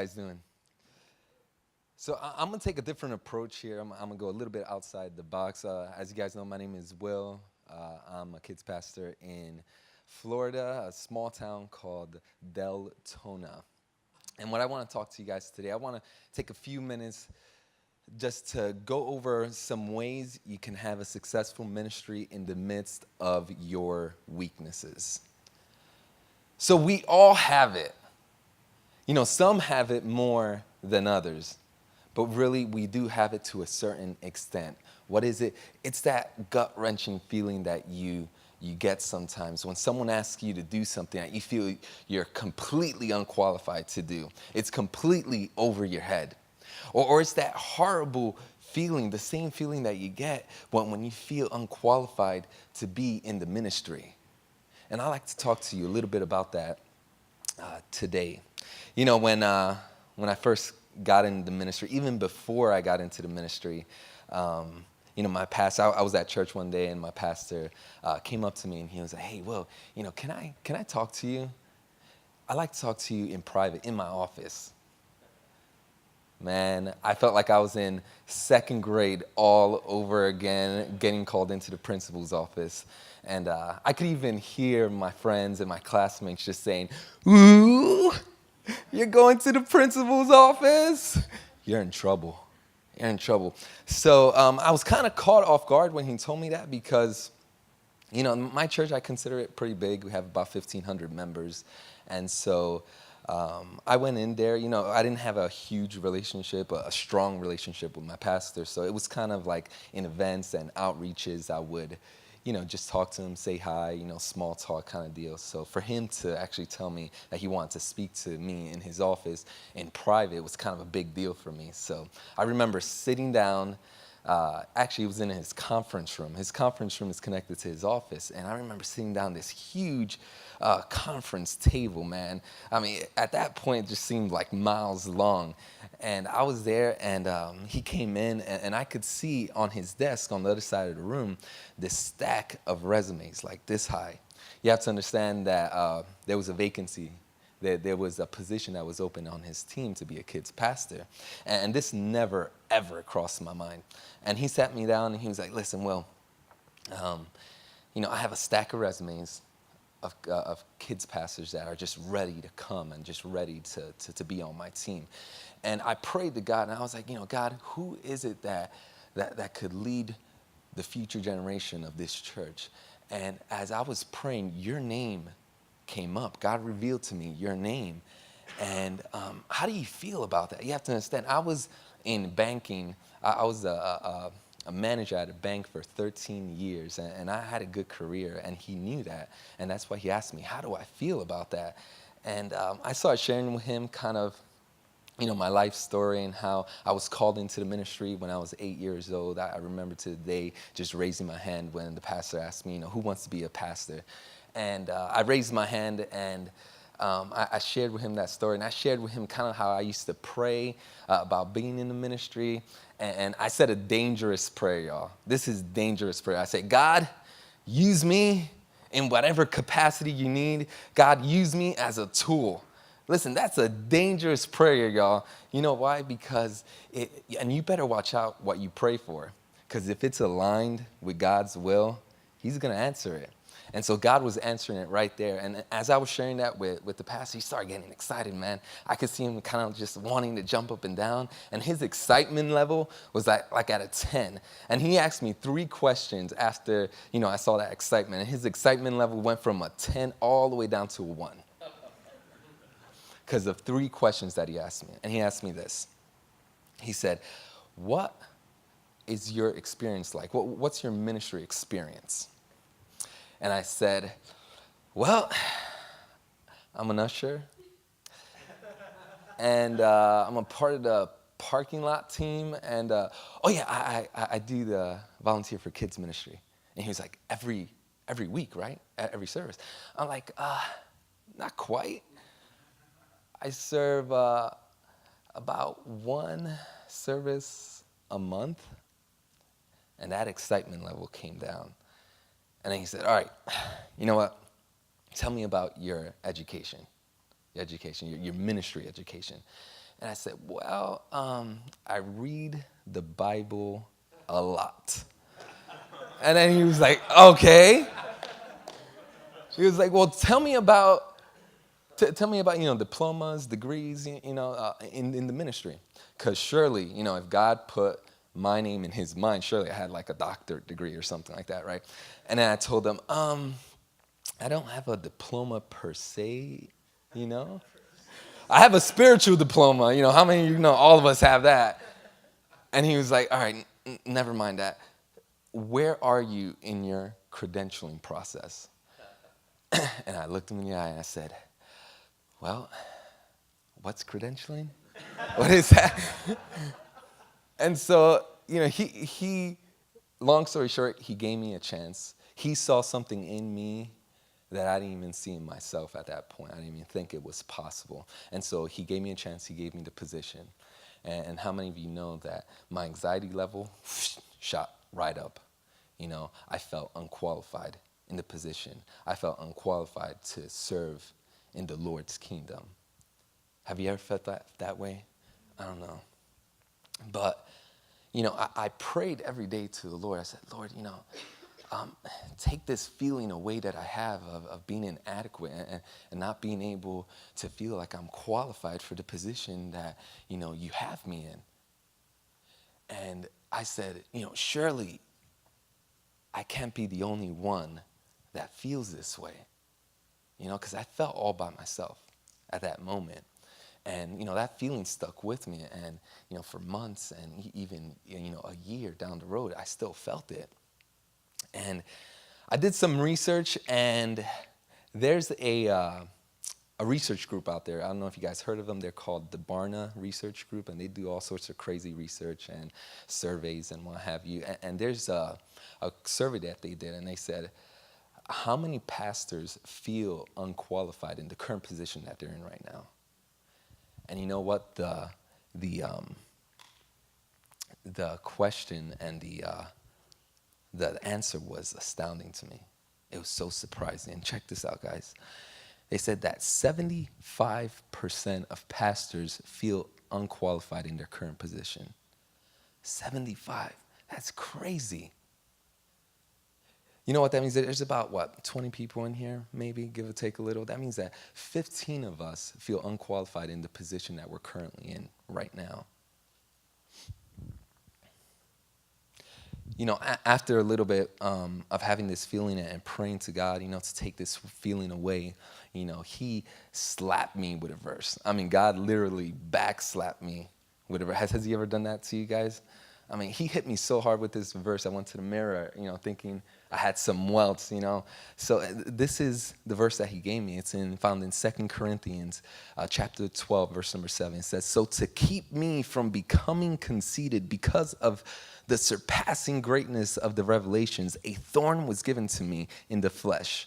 guys doing? So I'm going to take a different approach here. I'm going to go a little bit outside the box. As you guys know, my name is Will. I'm a kids pastor in Florida, a small town called Deltona. And what I want to talk to you guys today, I want to take a few minutes just to go over some ways you can have a successful ministry in the midst of your weaknesses. So we all have it. You know, some have it more than others, but really we do have it to a certain extent. What is it? It's that gut-wrenching feeling that you get sometimes when someone asks you to do something that you feel you're completely unqualified to do. It's completely over your head. Or it's that horrible feeling, the same feeling that you get when you feel unqualified to be in the ministry. And I'd like to talk to you a little bit about that today. You know, when I first got into the ministry, even before I got into the ministry, you know, my pastor, I was at church one day and my pastor came up to me and he was like, "Hey, Will, you know, can I talk to you? I'd like to talk to you in private, in my office." Man, I felt like I was in second grade all over again, getting called into the principal's office. And I could even hear my friends and my classmates just saying, "Ooh, you're going to the principal's office? You're in trouble. You're in trouble." So I was kind of caught off guard when he told me that because, you know, my church, I consider it pretty big. We have about 1,500 members. And so I went in there, you know, I didn't have a huge relationship, a strong relationship with my pastor. So it was kind of like in events and outreaches, I would, you know, just talk to him, say hi, you know, small talk kind of deal. So for him to actually tell me that he wanted to speak to me in his office in private was kind of a big deal for me. So I remember sitting down. Actually, it was in his conference room. His conference room is connected to his office. And I remember sitting down this huge conference table, man. I mean, at that point, it just seemed like miles long. And I was there, and he came in, and I could see on his desk on the other side of the room this stack of resumes, like this high. You have to understand that there was a vacancy. There was a position that was open on his team to be a kids pastor. And this never, ever crossed my mind. And he sat me down and he was like, "Listen, Will, you know, I have a stack of resumes of kids pastors that are just ready to come and just ready to be on my team." And I prayed to God and I was like, you know, God, who is it that could lead the future generation of this church? And as I was praying, your name came up. God revealed to me your name. And how do you feel about that? You have to understand, I was in banking. I was a manager at a bank for 13 years, and I had a good career, and he knew that. And that's why he asked me, how do I feel about that? And I started sharing with him kind of, you know, my life story and how I was called into the ministry when I was 8 years old. I remember to the day just raising my hand when the pastor asked me, you know, who wants to be a pastor? And I raised my hand and I shared with him that story. And I shared with him kind of how I used to pray about being in the ministry. And I said a dangerous prayer, y'all. This is dangerous prayer. I said, "God, use me in whatever capacity you need. God, use me as a tool." Listen, that's a dangerous prayer, y'all. You know why? Because, and you better watch out what you pray for. Because if it's aligned with God's will, he's going to answer it. And so God was answering it right there. And as I was sharing that with the pastor, he started getting excited, man. I could see him kind of just wanting to jump up and down. And his excitement level was like at a 10. And he asked me 3 questions after, you know, I saw that excitement. And his excitement level went from a 10 all the way down to a 1. Because of 3 questions that he asked me. And he asked me this. He said, "What is your experience like? What's your ministry experience?" And I said, "Well, I'm an usher, and I'm a part of the parking lot team, and oh yeah, I do the volunteer for kids ministry." And he was like, every week, right? At every service. I'm like, not quite. I serve about 1 service a month, and that excitement level came down. And then he said, "All right, you know what? Tell me about your education, your ministry education." And I said, well, I read the Bible a lot. And then he was like, okay. He was like, well, tell me about, diplomas, degrees, in the ministry. Because surely, if God put my name in his mind, surely I had like a doctorate degree or something like that, right? And then I told him, I don't have a diploma per se, you know? I have a spiritual diploma, how many of you know all of us have that? And he was like, all right, never mind that. Where are you in your credentialing process? And I looked him in the eye and I said, well, what's credentialing? What is that? And so, long story short, he gave me a chance. He saw something in me that I didn't even see in myself at that point. I didn't even think it was possible. And so he gave me a chance. He gave me the position. And how many of you know that my anxiety level shot right up? I felt unqualified in the position. I felt unqualified to serve in the Lord's kingdom. Have you ever felt that way? I don't know. But, I prayed every day to the Lord. I said, Lord, take this feeling away that I have of being inadequate and not being able to feel like I'm qualified for the position that, you have me in. And I said, surely I can't be the only one that feels this way, because I felt all by myself at that moment. And, that feeling stuck with me. And, for months and even, a year down the road, I still felt it. And I did some research, and there's a research group out there. I don't know if you guys heard of them. They're called the Barna Research Group, and they do all sorts of crazy research and surveys and what have you. And there's a survey that they did, and they said, how many pastors feel unqualified in the current position that they're in right now? And you know what? The question and the answer was astounding to me. It was so surprising. And check this out, guys. They said that 75% of pastors feel unqualified in their current position. 75. That's crazy. You know what that means? There's about, 20 people in here, maybe, give or take a little. That means that 15 of us feel unqualified in the position that we're currently in right now. After a little bit of having this feeling and praying to God, to take this feeling away, he slapped me with a verse. I mean, God literally backslapped me with a verse. Has he ever done that to you guys? I mean, he hit me so hard with this verse. I went to the mirror, thinking I had some welts, So this is the verse that he gave me. It's found in 2 Corinthians chapter 12, verse number 7. It says, so to keep me from becoming conceited because of the surpassing greatness of the revelations, a thorn was given to me in the flesh,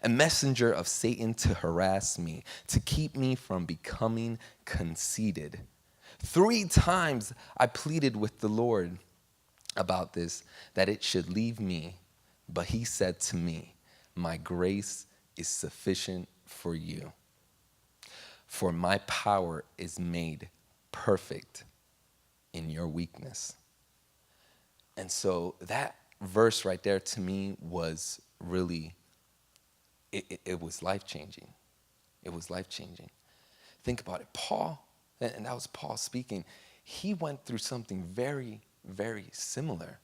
a messenger of Satan to harass me, to keep me from becoming conceited. 3 times I pleaded with the Lord about this, that it should leave me. But he said to me, my grace is sufficient for you, for my power is made perfect in your weakness. And so that verse right there to me was really, it was life-changing. It was life-changing. Think about it. Paul, and that was Paul speaking, he went through something very, very similar.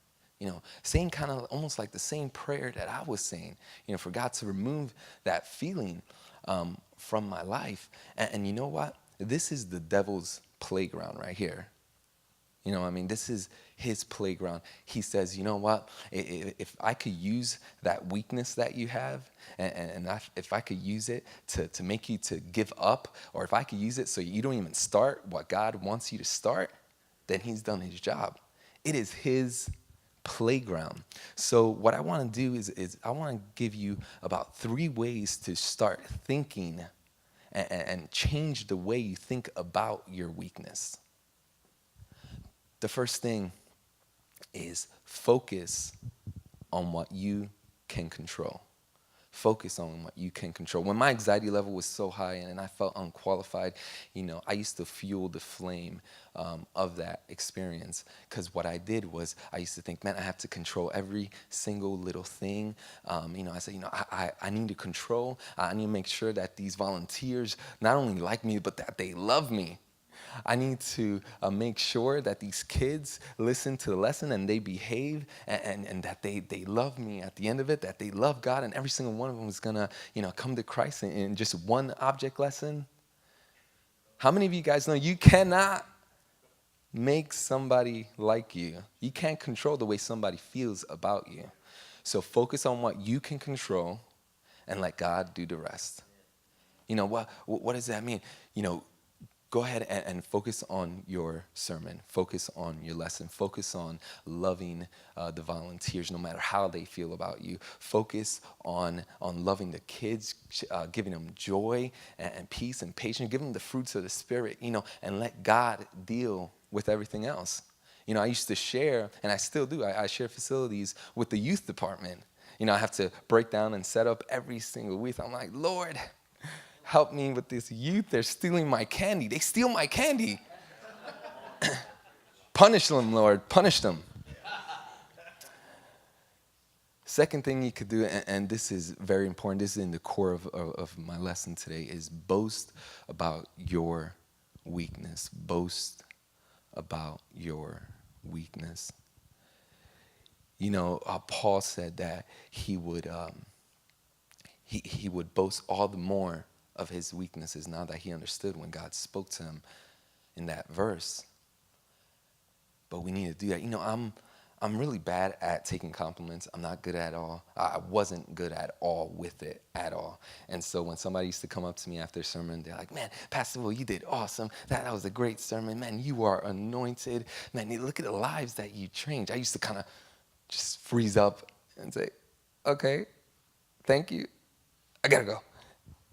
Saying kind of almost like the same prayer that I was saying, for God to remove that feeling from my life. And you know what? This is the devil's playground right here. This is his playground. He says, you know what? If I could use that weakness that you have, if I could use it to make you to give up, or if I could use it so you don't even start what God wants you to start, then he's done his job. It is his playground. So what I want to do is I want to give you about 3 ways to start thinking and change the way you think about your weakness. The first thing is focus on what you can control. Focus on what you can control. When my anxiety level was so high and I felt unqualified, I used to fuel the flame of that experience. Because what I did was I used to think, man, I have to control every single little thing. I said, I need to control. I need to make sure that these volunteers not only like me, but that they love me. I need to make sure that these kids listen to the lesson and they behave and that they love me at the end of it, that they love God, and every single one of them is going to, come to Christ in just one object lesson. How many of you guys know you cannot make somebody like you? You can't control the way somebody feels about you. So focus on what you can control and let God do the rest. What does that mean? Go ahead and focus on your sermon. Focus on your lesson. Focus on loving the volunteers, no matter how they feel about you. Focus on loving the kids, giving them joy and peace and patience. Give them the fruits of the Spirit, and let God deal with everything else. I used to share, and I still do, I share facilities with the youth department. I have to break down and set up every single week. I'm like, Lord, help me with this youth. They're stealing my candy. They steal my candy. Punish them, Lord. Punish them. Second thing you could do, and this is very important, this is in the core of my lesson today, is boast about your weakness. Boast about your weakness. Paul said that he would boast all the more of his weaknesses now that he understood when God spoke to him in that verse. But we need to do that. I'm really bad at taking compliments. I'm not good at all. I wasn't good at all with it at all. And so when somebody used to come up to me after a sermon, they're like, man, Pastor Will, you did awesome. That was a great sermon. Man, you are anointed. Man, look at the lives that you changed. I used to kind of just freeze up and say, okay, thank you. I got to go.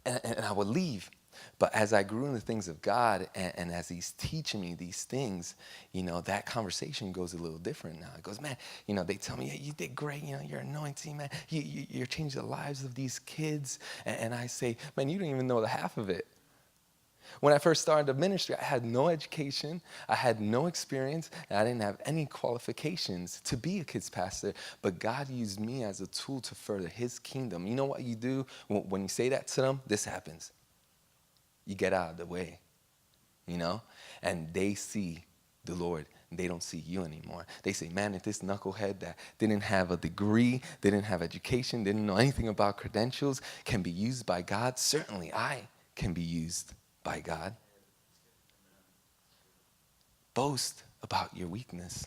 And I would leave. But as I grew in the things of God and as he's teaching me these things, that conversation goes a little different now. It goes, man, they tell me, hey, you did great. You're anointing, man. You're changing the lives of these kids. And I say, man, you don't even know the half of it. When I first started the ministry, I had no education, I had no experience, and I didn't have any qualifications to be a kids pastor, but God used me as a tool to further his kingdom. You know what you do when you say that to them? This happens. You get out of the way, and they see the Lord. They don't see you anymore. They say, man, if this knucklehead that didn't have a degree, didn't have education, didn't know anything about credentials, can be used by God, certainly I can be used by God. Boast about your weakness.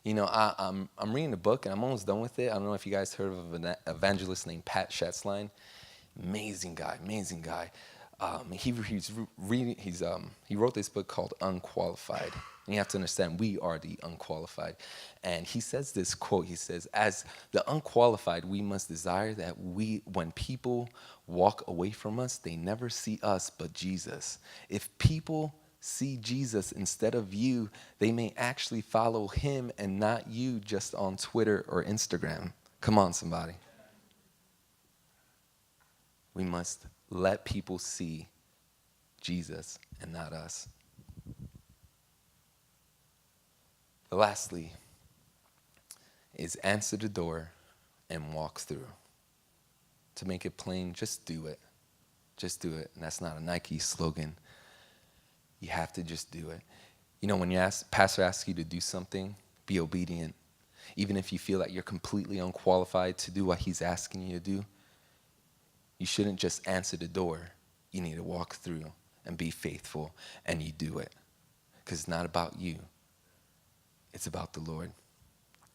I'm reading a book and I'm almost done with it. I don't know if you guys heard of an evangelist named Pat Schatzline. Amazing guy. He wrote this book called Unqualified. And you have to understand, we are the unqualified. And he says this quote, he says, as the unqualified, we must desire that when people walk away from us, they never see us but Jesus. If people see Jesus instead of you, they may actually follow him and not you just on Twitter or Instagram. Come on, somebody. We must let people see Jesus and not us. Lastly, is answer the door and walk through. To make it plain, just do it. Just do it. And that's not a Nike slogan. You have to just do it. When pastor asks you to do something, be obedient. Even if you feel like you're completely unqualified to do what he's asking you to do, you shouldn't just answer the door. You need to walk through and be faithful, and you do it. Because it's not about you. It's about the Lord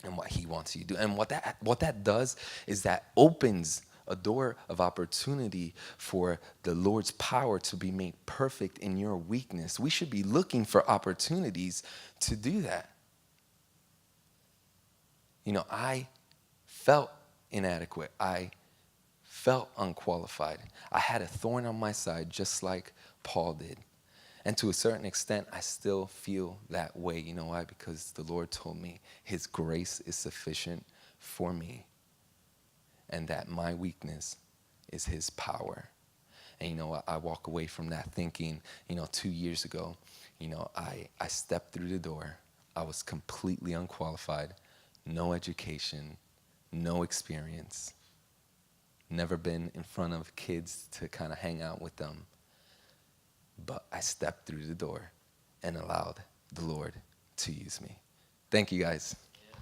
and what he wants you to do. And what that does is that opens a door of opportunity for the Lord's power to be made perfect in your weakness. We should be looking for opportunities to do that. I felt inadequate. I felt unqualified. I had a thorn on my side just like Paul did. And to a certain extent, I still feel that way. You know why? Because the Lord told me his grace is sufficient for me. and that my weakness is his power. And I walk away from that thinking, 2 years ago, I stepped through the door. I was completely unqualified, no education, no experience, never been in front of kids to kind of hang out with them. But I stepped through the door and allowed the Lord to use me. Thank you, guys.